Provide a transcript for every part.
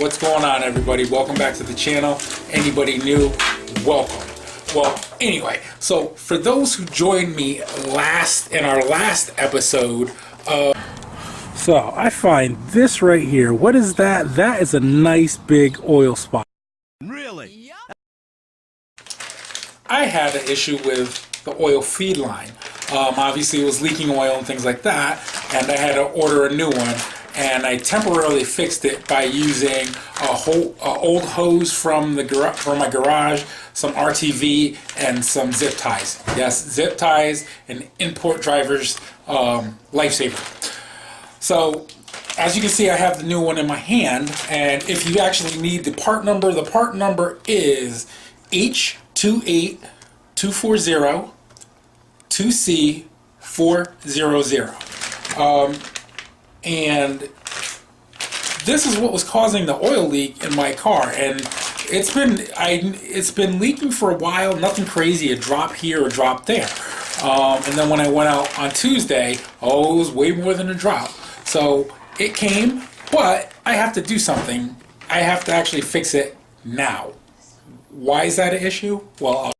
What's going on, everybody? Welcome back to the channel. Anybody new, welcome. Well, anyway, so for those who joined me in our last episode, so I find this right here. What is that? That is a nice big oil spot. Really? I had an issue with the oil feed line. Obviously, it was leaking oil and things like that, and I had to order a new one. And I temporarily fixed it by using a old hose from my garage, some RTV, and some zip ties. Yes, zip ties and import drivers lifesaver. So, as you can see, I have the new one in my hand, and if you actually need the part number is H28240-2C400. And this is what was causing the oil leak in my car, and it's been leaking for a while. Nothing crazy, a drop here, a drop there, and then when I went out on Tuesday, it was way more than a drop. So it came, but I have to do something. I have to actually fix it now. Why is that an issue? Well,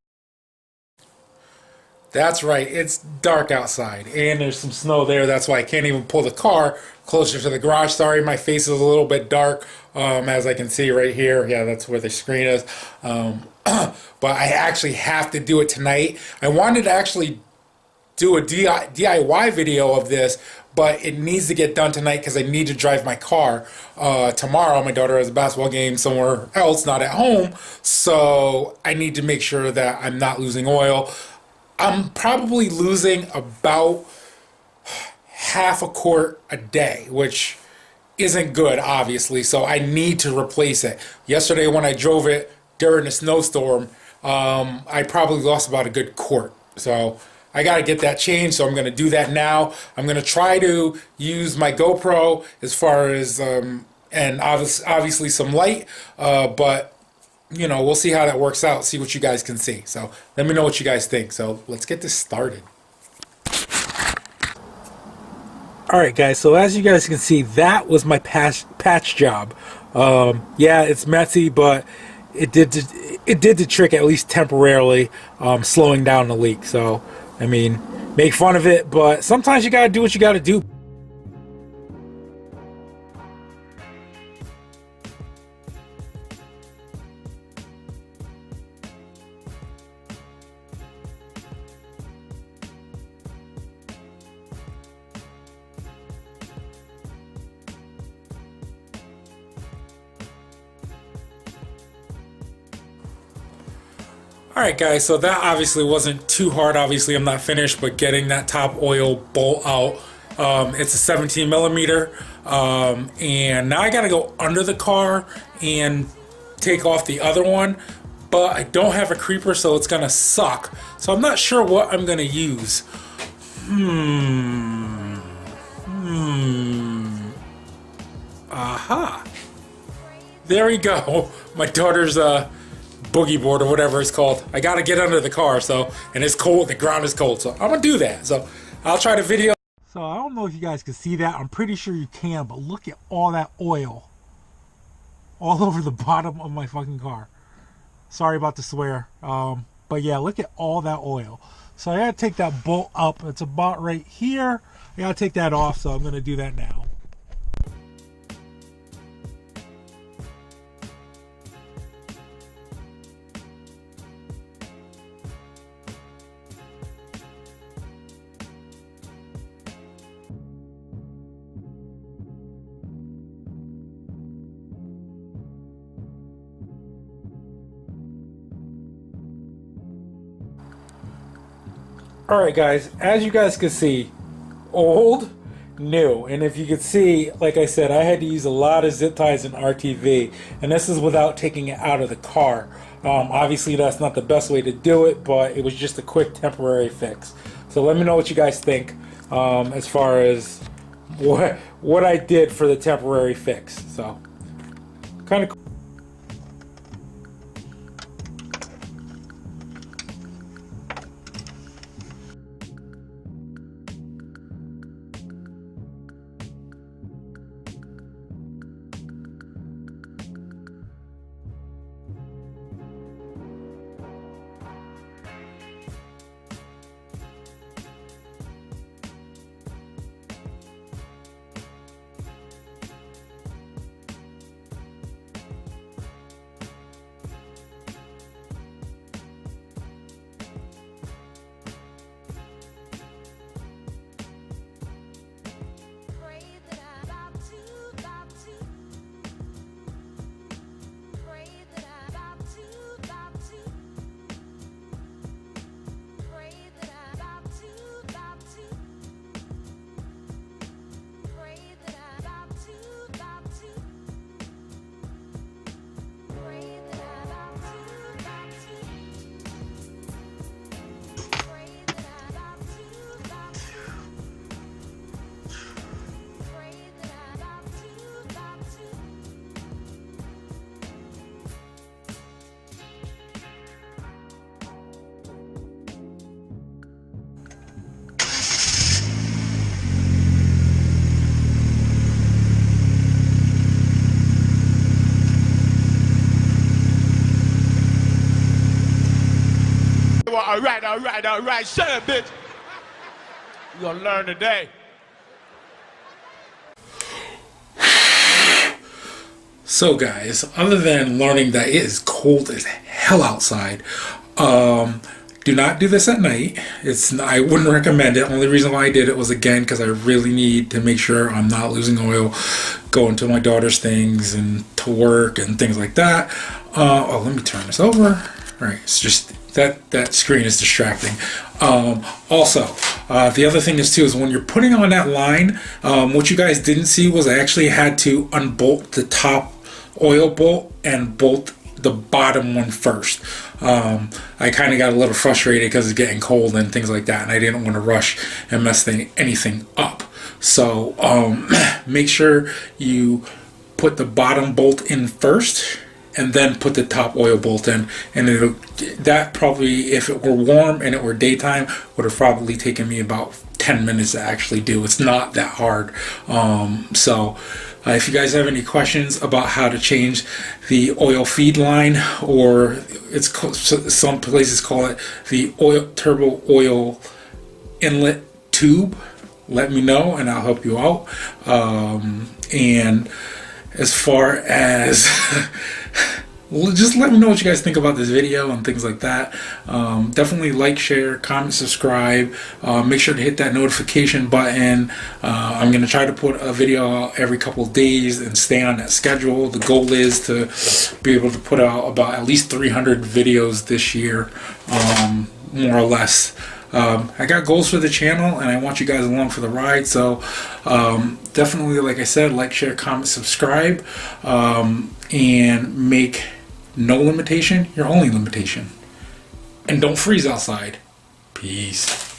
that's right, it's dark outside, and there's some snow there. That's why I can't even pull the car closer to the garage. Sorry, my face is a little bit dark, as I can see right here. Yeah, that's where the screen is. But I actually have to do it tonight. I wanted to actually do a DIY video of this, but it needs to get done tonight because I need to drive my car tomorrow. My daughter has a basketball game somewhere else, not at home, so I need to make sure that I'm not losing oil. I'm probably losing about half a quart a day, which isn't good, obviously, so I need to replace it. Yesterday when I drove it during a snowstorm, I probably lost about a good quart. So I got to get that changed, so I'm going to do that now. I'm going to try to use my GoPro as far as, and obviously some light, but you know, we'll see how that works out, see what you guys can see. So let me know what you guys think. So let's get this started. Alright guys, so as you guys can see, that was my patch job. Yeah, it's messy, but it did the trick, at least temporarily, slowing down the leak. So, I mean, make fun of it, but sometimes you gotta do what you gotta do. Alright guys, so that obviously wasn't too hard. Obviously I'm not finished, but getting that top oil bolt out, it's a 17 millimeter, and now I gotta go under the car and take off the other one, but I don't have a creeper, so it's gonna suck. So I'm not sure what I'm gonna use. Aha, there we go. My daughter's boogie board or whatever it's called. I gotta get under the car, so, and it's cold, the ground is cold, so I'm gonna do that. So I'll try to video. So I don't know if you guys can see that. I'm pretty sure you can, but look at all that oil all over the bottom of my fucking car. Sorry about the swear, but yeah, look at all that oil. So I gotta take that bolt up. It's about right here. I gotta take that off, so I'm gonna do that now. Alright guys, as you guys can see, old, new, and if you can see, like I said, I had to use a lot of zip ties and RTV, and this is without taking it out of the car. Obviously that's not the best way to do it, but it was just a quick temporary fix. So let me know what you guys think as far as what I did for the temporary fix. So kind of cool. All right. Shut up, bitch. You gonna learn today. So guys, other than learning that it is cold as hell outside, do not do this at night. I wouldn't recommend it. Only reason why I did it was, again, because I really need to make sure I'm not losing oil going to my daughter's things and to work and things like that. Oh, let me turn this over. All right, it's just that screen is distracting. Also, the other thing is too is when you're putting on that line, what you guys didn't see was I actually had to unbolt the top oil bolt and bolt the bottom one first. I kind of got a little frustrated because it's getting cold and things like that, and I didn't want to rush and mess anything up. So make sure you put the bottom bolt in first and then put the top oil bolt in, and that probably, if it were warm and it were daytime, would have probably taken me about 10 minutes to actually do. It's not that hard. If you guys have any questions about how to change the oil feed line, or some places call it the turbo oil inlet tube, let me know and I'll help you out. And as far as just let me know what you guys think about this video and things like that. Definitely like, share, comment, subscribe. Make sure to hit that notification button. I'm going to try to put a video out every couple of days and stay on that schedule. The goal is to be able to put out about at least 300 videos this year, more or less. I got goals for the channel and I want you guys along for the ride, so definitely, like I said, like, share, comment, subscribe, and make no limitation your only limitation. And don't freeze outside. Peace.